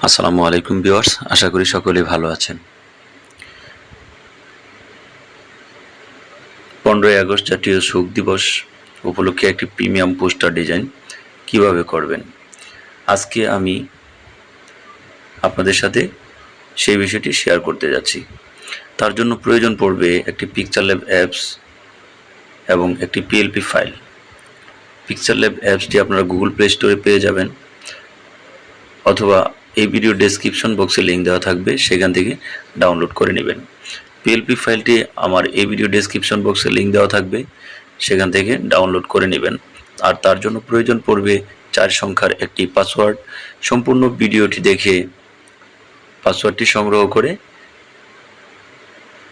আসসালামু আলাইকুম ভিউয়ার্স, আশা করি সকলেই ভালো আছেন। 15ই আগস্ট জাতীয় শোক দিবস উপলক্ষে একটি প্রিমিয়াম পোস্টার ডিজাইন কিভাবে করবেন, আজকে আমি আপনাদের সাথে সেই বিষয়টি শেয়ার করতে যাচ্ছি। তার জন্য প্রয়োজন পড়বে একটি পিকচার ল্যাব অ্যাপস এবং একটি পিএলপি ফাইল। পিকচার ল্যাব অ্যাপসটি আপনারা গুগল প্লে স্টোরে পেয়ে যাবেন, অথবা এই ভিডিও ডেসক্রিপশন বক্সে লিঙ্ক দেওয়া থাকবে, সেখান থেকে ডাউনলোড করে নেবেন। পিএলপি ফাইলটি আমার এই ভিডিও ডেসক্রিপশন বক্সে লিঙ্ক দেওয়া থাকবে, সেখান থেকে ডাউনলোড করে নেবেন। আর তার জন্য প্রয়োজন পড়বে 4 সংখ্যার একটি পাসওয়ার্ড। সম্পূর্ণ ভিডিওটি দেখে পাসওয়ার্ডটি সংগ্রহ করে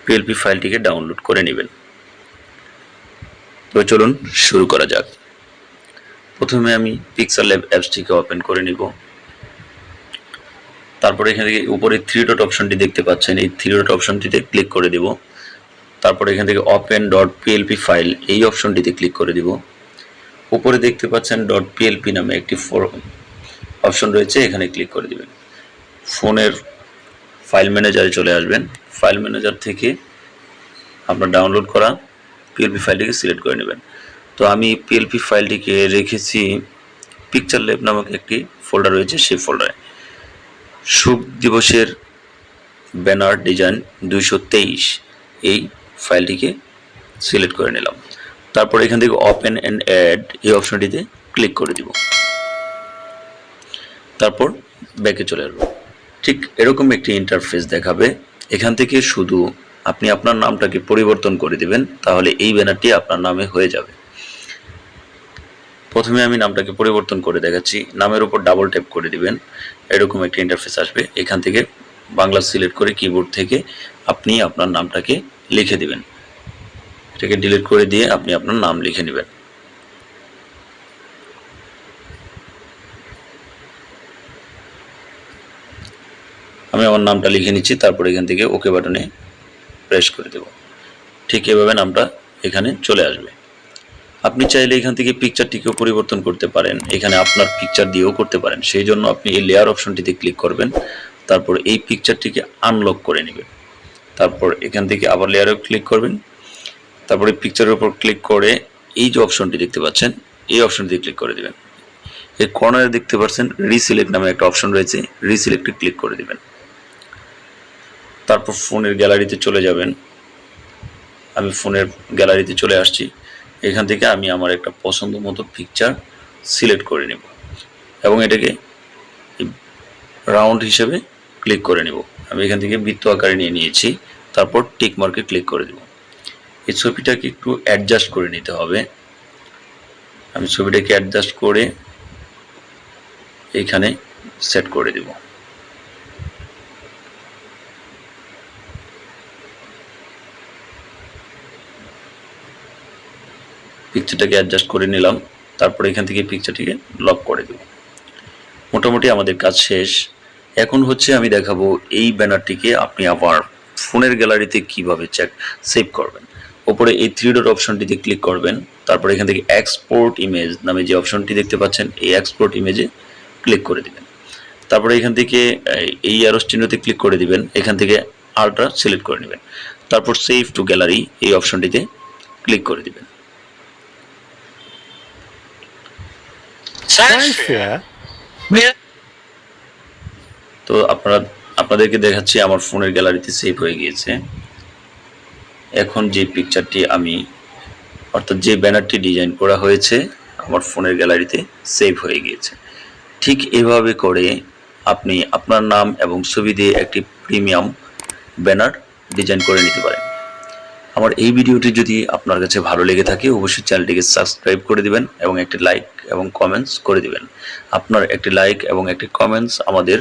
পিএলপি ফাইলটিকে ডাউনলোড করে নেবেন। তো চলুন শুরু করা যাক। প্রথমে আমি পিকচার ল্যাব অ্যাপসটিকে ওপেন করে নিব। তারপরে এখান থেকে উপরে 3 ডট অপশনটি দেখতে পাচ্ছেন, এই 3 ডট অপশনটিতে ক্লিক করে দেব। তারপরে এখান থেকে ওপেন ডট পিএলপি ফাইল এই অপশনটিতে ক্লিক করে দিব। উপরে দেখতে পাচ্ছেন ডট পিএলপি নামে একটি অপশন রয়েছে, এখানে ক্লিক করে দিবেন। ফোনের ফাইল ম্যানেজারে চলে আসবেন। ফাইল ম্যানেজার থেকে আপনার ডাউনলোড করা পিএলপি ফাইলটিকে সিলেক্ট করে নেবেন। তো আমি পিএলপি ফাইলটিকে রেখেছি পিকচার ল্যাব নামক একটি ফোল্ডার রয়েছে, সেই ফোল্ডারে। শোক দিবসের ব্যানার ডিজাইন 223 এই ফাইলটিকে সিলেক্ট করে নিলাম। তারপর এখান থেকে ওপেন অ্যান্ড অ্যাড এই অপশনটিতে ক্লিক করে দিব। তারপর ব্যাকে চলে আসবো। ঠিক এরকম একটি ইন্টারফেস দেখাবে। এখান থেকে শুধু আপনি আপনার নামটাকে পরিবর্তন করে দিবেন, তাহলে এই ব্যানারটি আপনার নামে হয়ে যাবে। প্রথমে আমি নামটাকে পরিবর্তন করে দেখাচ্ছি। নামের উপর ডাবল ট্যাপ করে দিবেন, এরকম একটা ইন্টারফেস আসবে। এখান থেকে বাংলা সিলেক্ট করে কিবোর্ড থেকে আপনি আপনার নামটাকে লিখে দিবেন। এটাকে ডিলিট করে দিয়ে আপনি আপনার নাম লিখে নেবেন। আমি আমার নামটা লিখে নিচ্ছি, তারপর এখান থেকে ওকে বাটনে প্রেস করে দেব। ঠিক এভাবে নামটা এখানে চলে আসবে। আপনি চাইলে এখান থেকে পিকচারটিকেও পরিবর্তন করতে পারেন, এখানে আপনার পিকচার দিয়েও করতে পারেন। সেই জন্য আপনি এই লেয়ার অপশনটিতে ক্লিক করবেন, তারপর এই পিকচারটিকে আনলক করে নেবেন। তারপর এখান থেকে আবার লেয়ারে ক্লিক করবেন, তারপরে পিকচারের উপর ক্লিক করে এই যে অপশনটি দেখতে পাচ্ছেন এই অপশনটিতে ক্লিক করে দেবেন। এই কর্নারে দেখতে পাচ্ছেন রিসিলেক্ট নামে একটা অপশন রয়েছে, রিসিলেক্টে ক্লিক করে দেবেন। তারপর ফোনের গ্যালারিতে চলে যাবেন। আমি ফোনের গ্যালারিতে চলে আসছি। এখান থেকে আমি আমার একটা পছন্দ মতো পিকচার সিলেক্ট করে নেব এবং এটাকে রাউন্ড হিসেবে ক্লিক করে নেব। আমি এখান থেকে বৃত্ত আকারে নিয়ে নিয়েছি, তারপর টিক মার্কে ক্লিক করে দেব। এই ছবিটাকে একটু অ্যাডজাস্ট করে নিতে হবে। আমি ছবিটাকে অ্যাডজাস্ট করে এইখানে সেট করে দেব। পিকচারটাকে অ্যাডজাস্ট করে নিলাম, তারপর এখান থেকে পিকচারটিকে লক করে দেব। মোটামুটি আমাদের কাজ শেষ। এখন হচ্ছে আমি দেখাবো এই ব্যানারটিকে আপনি আবার ফোনের গ্যালারিতে কিভাবে সেভ করবেন। উপরে এই 3 ডট অপশনটিতে ক্লিক করবেন, তারপর এখান থেকে এক্সপোর্ট ইমেজ নামে যে অপশনটি দেখতে পাচ্ছেন এই এক্সপোর্ট ইমেজে ক্লিক করে দিবেন। তারপরে এখান থেকে এই অ্যারো চিহ্নতে ক্লিক করে দিবেন, এখান থেকে আলট্রা সিলেক্ট করে নেবেন। তারপর সেভ টু গ্যালারি এই অপশনটিতে ক্লিক করে দিবেন। তো আপনাদেরকে দেখাচ্ছি আমার ফোনের গ্যালারিতে সেভ হয়ে গিয়েছে। এখন যে পিকচারটি আমি অর্থাৎ যে ব্যানারটি ডিজাইন করা হয়েছে আমার ফোনের গ্যালারিতে সেভ হয়ে গিয়েছে। ঠিক এভাবে করে আপনি আপনার নাম এবং ছবি দিয়ে একটি প্রিমিয়াম ব্যানার ডিজাইন করে নিতে পারেন। আমার এই ভিডিওটি যদি আপনার কাছে ভালো লেগে থাকে অবশ্যই চ্যানেলটিকে সাবস্ক্রাইব করে দিবেন এবং একটি লাইক এবং কমেন্টস করে দিবেন। আপনার একটি লাইক এবং একটি কমেন্টস আমাদের